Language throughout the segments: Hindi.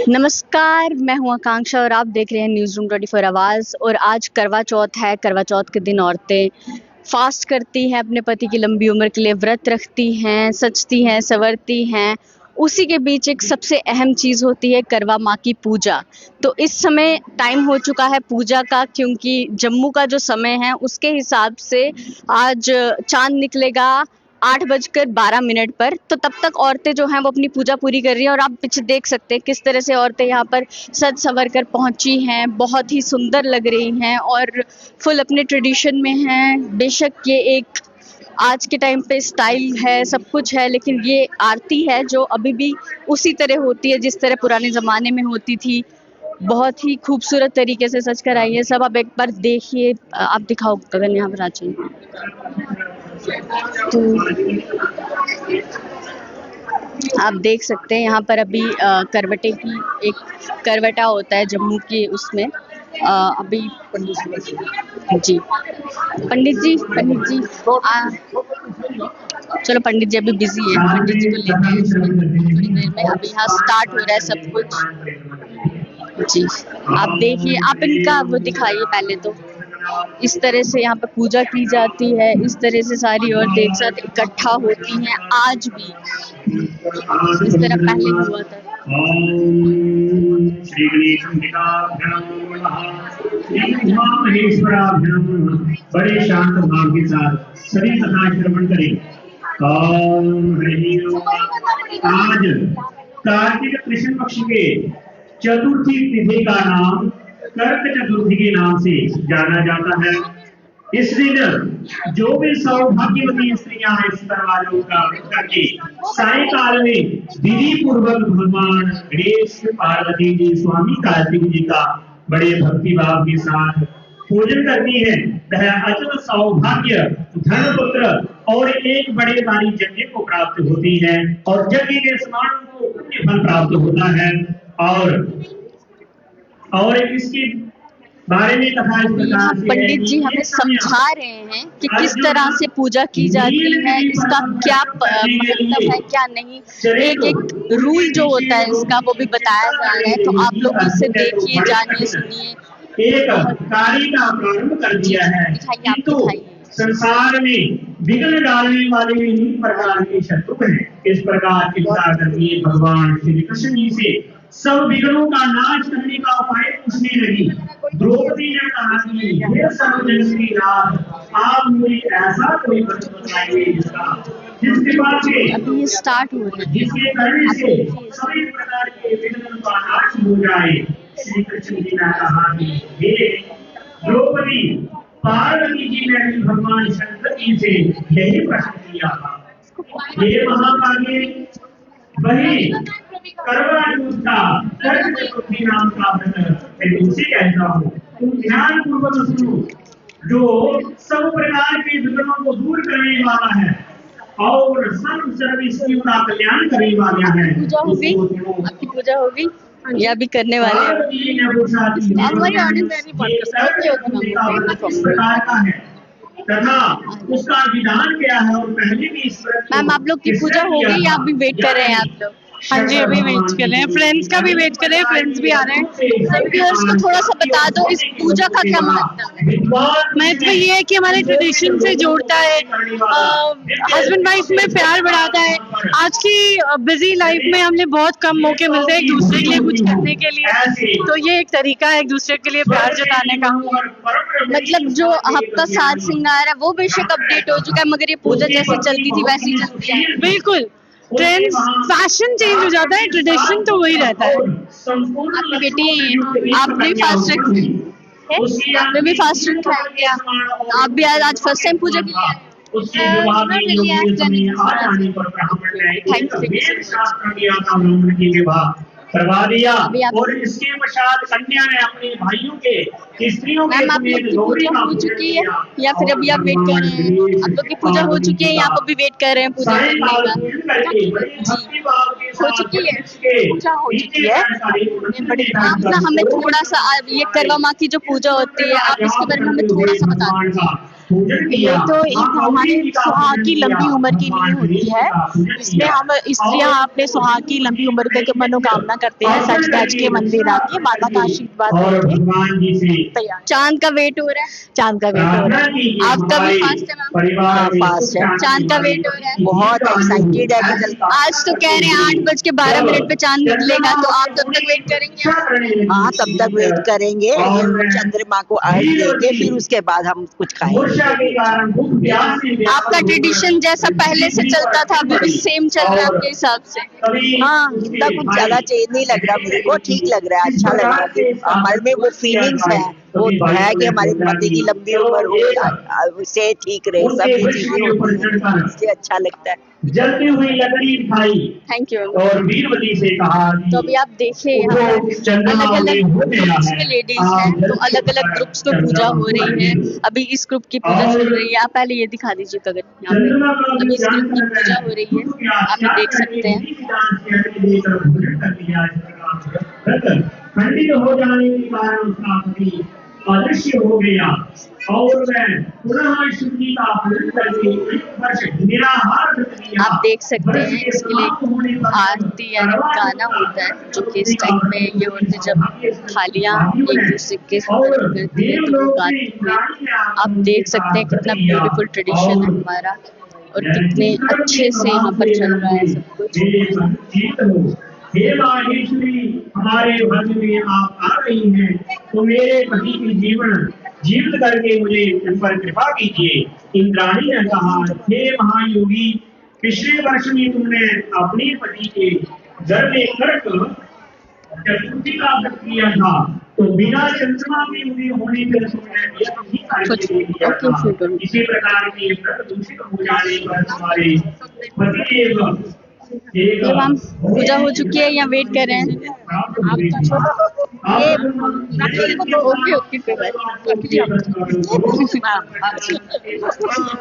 नमस्कार, मैं हूँ आकांक्षा और आप देख रहे हैं न्यूज़ रूम 24 आवाज़। और आज करवा चौथ है। करवा चौथ के दिन औरतें फास्ट करती हैं, अपने पति की लंबी उम्र के लिए व्रत रखती हैं, सजती हैं, संवरती हैं। उसी के बीच एक सबसे अहम चीज़ होती है करवा माँ की पूजा। तो इस समय टाइम हो चुका है पूजा का, क्योंकि जम्मू का जो समय है उसके हिसाब से आज चाँद निकलेगा 8:12 पर। तो तब तक औरतें जो हैं वो अपनी पूजा पूरी कर रही हैं और आप पीछे देख सकते हैं किस तरह से औरतें यहाँ पर सज संवर कर पहुँची हैं। बहुत ही सुंदर लग रही हैं और फुल अपने ट्रेडिशन में हैं। बेशक ये एक आज के टाइम पे स्टाइल है, सब कुछ है, लेकिन ये आरती है जो अभी भी उसी तरह होती है जिस तरह पुराने ज़माने में होती थी। बहुत ही खूबसूरत तरीके से सज कर आई है सब। आप एक बार देखिए, आप दिखाओ गगन यहाँ पर आ जाइए। तो आप देख सकते हैं यहाँ पर अभी करवटे की एक करवटा होता है जम्मू के उसमें अभी जी पंडित जी चलो पंडित जी अभी बिजी है, पंडित जी को लेते हैं थोड़ी देर में। अभी यहाँ स्टार्ट हो रहा है सब कुछ जी। आप देखिए, आप इनका वो दिखाइए पहले। तो इस तरह से यहाँ पर पूजा की जाती है, इस तरह से सारी औरतें एक साथ इकट्ठा होती हैं। आज भी इस तरह पहले हुआ था। श्री गणेशेश्वराभ्याम बड़े शांत भाव के साथ सभी कथा श्रवण करें। आज कार्तिक कृष्ण पक्ष के चतुर्थी तिथि का नाम कर्क चतुर्थी के नाम से जाना जाता है। इस दिन जो भी सौभाग्यवती स्त्रियां इस दरवाजों का व्रत करके सायकाल में विधि पूर्वक भगवान गणेश, पार्वती जी, स्वामी कार्तिक जी का बड़े भक्ति भाव के साथ पूजन करती है, वह अचल सौभाग्य, धन, पुत्र और एक बड़े भारी यज्ञ को प्राप्त होती है और यज्ञ के समान को पुण्य फल प्राप्त होता है। और इसके बारे में कथा इस प्रकार से पंडित जी हमें समझा रहे हैं कि किस तरह से पूजा की जाती है, इसका क्या मतलब है, क्या नहीं। एक एक रूल जो होता है इसका वो भी बताया जा रहा है। तो आप लोग इसे देखिए, जानिए, सुनिए। एक कार्य का प्रारंभ कर दिया है, किंतु संसार में विघ्न डालने वाले ही प्रकार के शत्रु हैं। इस प्रकार चिंता करके भगवान श्री कृष्ण जी से सब विघ्नों का नाश करने का उपाय पूछने लगी। द्रौपदी ने कहा कि हे सर्वजननी नाथ, आप मुझे ऐसा कोई व्रत बताइए जिसके बाद से अभी स्टार्ट हो रहा है, जिसके करने से सभी प्रकार के विघ्नों का नाश हो जाए। श्री कृष्ण जी ने कहा कि हे द्रौपदी, पार्वती जी ने भगवान शंकर जी से यही प्रश्न किया था। ये महाभागे वही करवा चौथ का कर्क चतुर्थी नाम का व्रत मैं तुमसे कहता हूँ, तुम ध्यान पूर्वक सुनो, जो सब प्रकार के विघ्नों को दूर करने वाला है और सर्व स्त्रियों का कल्याण करने वाला है। पूजा होगी, आपकी पूजा होगी या भी करने वाले हैं। हमारी ऑडियंस प्रकार का है तथा उसका विधान क्या है और पहले भी इस मैम आप लोग की पूजा होगी या अभी वेट कर रहे हैं आप लोग? हाँ जी, अभी वेट कर रहे हैं, फ्रेंड्स का भी वेट कर रहे हैं, फ्रेंड्स भी आ रहे हैं। व्यूअर्स को थोड़ा सा बता दो इस पूजा का क्या महत्व है। महत्व ये है कि हमारे ट्रेडिशन से जोड़ता है, हस्बैंड वाइफ में प्यार बढ़ाता है। आज की बिजी लाइफ में हमने बहुत कम मौके मिलते हैं एक दूसरे के लिए कुछ करने के लिए, तो ये एक तरीका है एक दूसरे के लिए प्यार जताने का। मतलब जो आपका साज श्रृंगार है वो बेशक अपडेट हो चुका है, मगर ये पूजा जैसे चलती थी वैसी चलती है। बिल्कुल, ट्रेंड्स, फैशन चेंज हो जाता है, ट्रेडिशन तो वही रहता है। आपकी बेटी, आपने भी फास्ट रखी है, आपने भी फास्ट रखा है क्या? आप भी आज फर्स्ट टाइम पूजा के लिए? करवा दिया और इसके पश्चात कन्या ने अपने भाइयों के स्त्रियों के आप लोग की पूजा हो चुकी है या फिर अभी आप वेट कर रहे हैं? आप लोग की पूजा हो चुकी है या आप अभी वेट कर रहे हैं पूजा करने का? हो चुकी है, पूजा हो चुकी है। आप ना हमें थोड़ा सा ये करवा माँ की जो पूजा होती है आप इसके बारे में हमें थोड़ा सा बता दीजिए। ये तो एक हमारे सुहाग की लंबी उम्र के लिए होती है। इसमें हम स्त्रियां अपने सुहाग की लंबी उम्र की मनोकामना करते हैं, सच धज के मंदिर आके माता का आशीर्वाद लेके तैयार। चांद का वेट हो रहा है, चांद का वेट हो रहा है। आपका भी फास्ट है मैम? फास्ट है, चांद का वेट हो रहा है, बहुत एक्साइटेड है कि जल्द। आज तो कह रहे हैं 8:12 पे चांद निकलेगा, तो आप तब तक वेट करेंगे? हाँ, तब तक वेट करेंगे, चंद्रमा को अर्घ देके फिर उसके बाद हम कुछ खाएंगे। आपका ट्रेडिशन जैसा पहले से चलता था अभी भी सेम चल रहा है आपके हिसाब से? हाँ, इतना कुछ ज्यादा चेंज नहीं लग रहा मेरे को, ठीक लग रहा है, अच्छा लग रहा है। हमारे में वो फीलिंग्स है, वो है कि हमारे पति की लंबी उम्र हो, उससे ठीक रहे, सभी चीजें होती हैं, इसलिए अच्छा लगता है। जलती हुई लकड़ी उठाई थैंक यू। और वीरवती से कहा तो अभी आप देखिए यहाँ अलग अलग ग्रुप्स में लेडीज हैं, तो अलग अलग ग्रुप्स में पूजा हो रही है। अभी इस ग्रुप की पूजा चल रही है, आप पहले ये दिखा दीजिए कगर यहाँ पे। अभी इस ग्रुप की पूजा हो रही है, आप ये देख सकते हैं। खंडित हो जाने के कारण उसका पति अदृश्य हो गया और मैं पुनः शुद्धि का पूजन करके निराहार व्रत किया। आप देख सकते हैं इसके लिए आरती यानी गाना होता है, जो कि इस टाइम में ये औरतें जब थालियां एक दूसरे के साथ करती है तो वो गाती है। आप देख सकते हैं कितना ब्यूटीफुल ट्रेडिशन है हमारा और कितने अच्छे से यहाँ पर चल रहा है सब कुछ। हे माहेश्वरी, हमारे भक्त में आप आ रही हैं, तो मेरे पति की जीवित करके मुझे उन पर कृपा कीजिए। इंद्राणी ने कहा, हे महायोगी, पिछले वर्ष में तुमने अपने पति के घर में कर्क चतुर्थी का व्रत किया था, तो बिना चंद्रमा के उदय होने पर तुमने किया था। इसी प्रकार की व्रत दूषित हो जाने पर तुम्हारे पतिदेव मैम पूजा हो चुकी है या वेट कर रहे हैं? ओके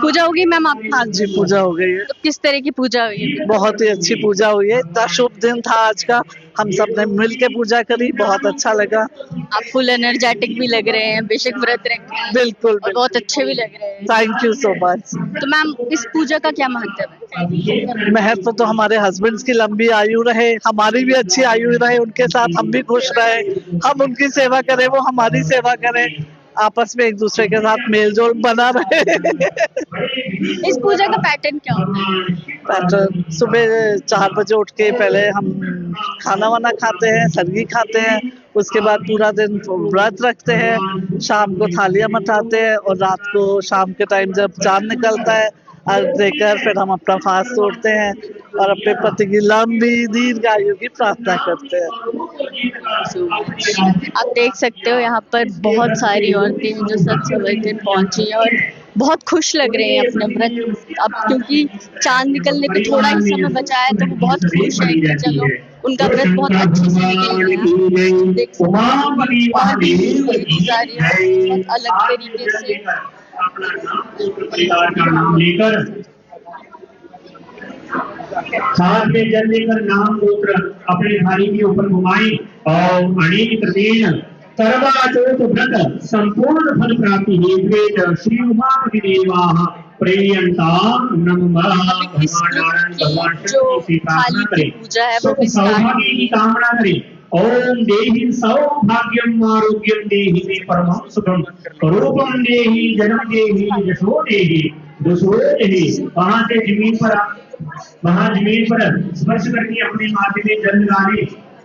पूजा होगी मैम आप? हाँ जी, पूजा हो गई है। तो किस तरह की पूजा हुई है? बहुत ही अच्छी पूजा हुई है, इतना शुभ दिन था आज का, हम सब ने मिल के पूजा करी, बहुत अच्छा लगा। आप फुल एनर्जेटिक भी लग रहे हैं, बेशक व्रत रखे हैं। बिल्कुल, और बहुत अच्छे भी लग रहे हैं। Thank you so much. तो मैम इस पूजा का क्या महत्व है? महत्व तो हमारे हस्बैंड्स की लंबी आयु रहे, हमारी भी अच्छी आयु रहे, उनके साथ हम भी खुश रहे, हम उनकी सेवा करें, वो हमारी सेवा करें, आपस में एक दूसरे के साथ मेल जोल बना रहे। इस पूजा का पैटर्न क्या होता है? पैटर्न सुबह 4 बजे उठ के पहले हम खाना वाना खाते हैं, सरगी खाते हैं, उसके बाद पूरा दिन व्रत रखते हैं, शाम को थालियां मचाते हैं और रात को शाम के टाइम जब चांद निकलता है अर्घ देकर फिर हम अपना फास्ट तोड़ते हैं और अपने पति की लंबी दीर्घ आयु की प्रार्थना करते हैं। आप देख सकते हो यहाँ पर बहुत सारी औरतें हैं जो सच सवरकर पहुंची हैं और बहुत खुश लग रहे हैं अपने व्रत। अब क्योंकि चांद निकलने को थोड़ा ही समय बचा है तो वो बहुत खुश है कि चलो उनका व्रत बहुत अच्छे से निकल गया। देख सकते हैं बहुत अलग तरीके से परिवार का नाम लेकर साथ में जल लेकर नाम गोत्र अपने धारी के ऊपर घुमाए और अनेक दिन करवा चौथ व्रत संपूर्ण फल प्राप्ति हेतु श्री उमापति देवाः प्रेयन्तां नमः भगवान जो थाली की पूजा है वो सौभाग्य की कामना करें। ओम देहि सौभाग्यम आरोग्यम देहि मे परमं सुखम रूपम देहि जन्म देहि यशो देहि दुसो देहि। वहां से जमीन पर स्पर्श करके अपने माथे में जल डाले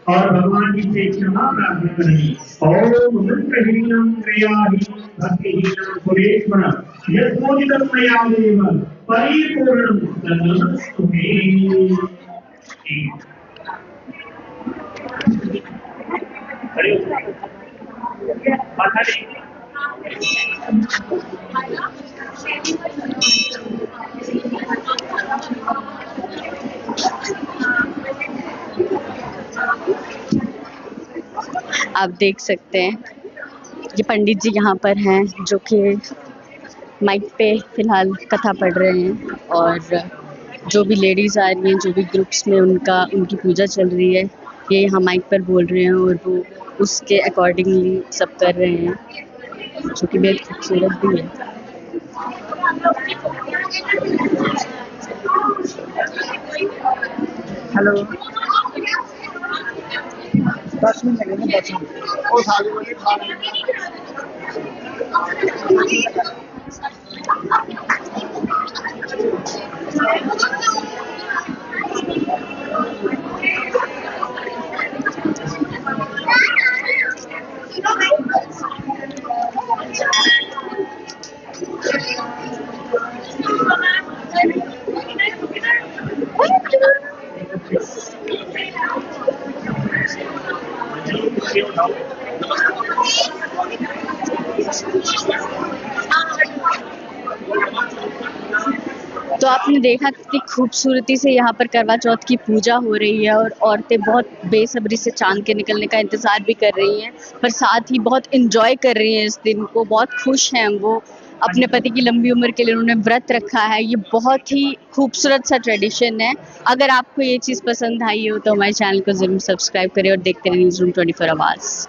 और भगवान जी से क्षमा प्रार्थना करें। ओम मंत्रहीनम क्रियाहीन भक्तिहीनम सुरेश्वर यत्पूजितं मया देव परिपूर्णं तदस्तुते। आप देख सकते हैं ये पंडित जी यहाँ पर हैं जो कि माइक पे फिलहाल कथा पढ़ रहे हैं और जो भी लेडीज़ आ रही हैं, जो भी ग्रुप्स में उनकी पूजा चल रही है, ये यहाँ माइक पर बोल रहे हैं और वो उसके अकॉर्डिंगली सब कर रहे हैं, जो कि बेहद खूबसूरत भी है। हेलो 10 मिनट लगेंगे 10 मिनट और सारी वाली खा तो आपने देखा कितनी खूबसूरती से यहाँ पर करवा चौथ की पूजा हो रही है और औरतें बहुत बेसब्री से चांद के निकलने का इंतज़ार भी कर रही हैं, पर साथ ही बहुत एंजॉय कर रही हैं इस दिन को, बहुत खुश हैं वो। अपने पति की लंबी उम्र के लिए उन्होंने व्रत रखा है। ये बहुत ही खूबसूरत सा ट्रेडिशन है। अगर आपको ये चीज़ पसंद आई हो तो हमारे चैनल को ज़रूर सब्सक्राइब करें और देखते रहें न्यूज़ रूम 24 आवर्स।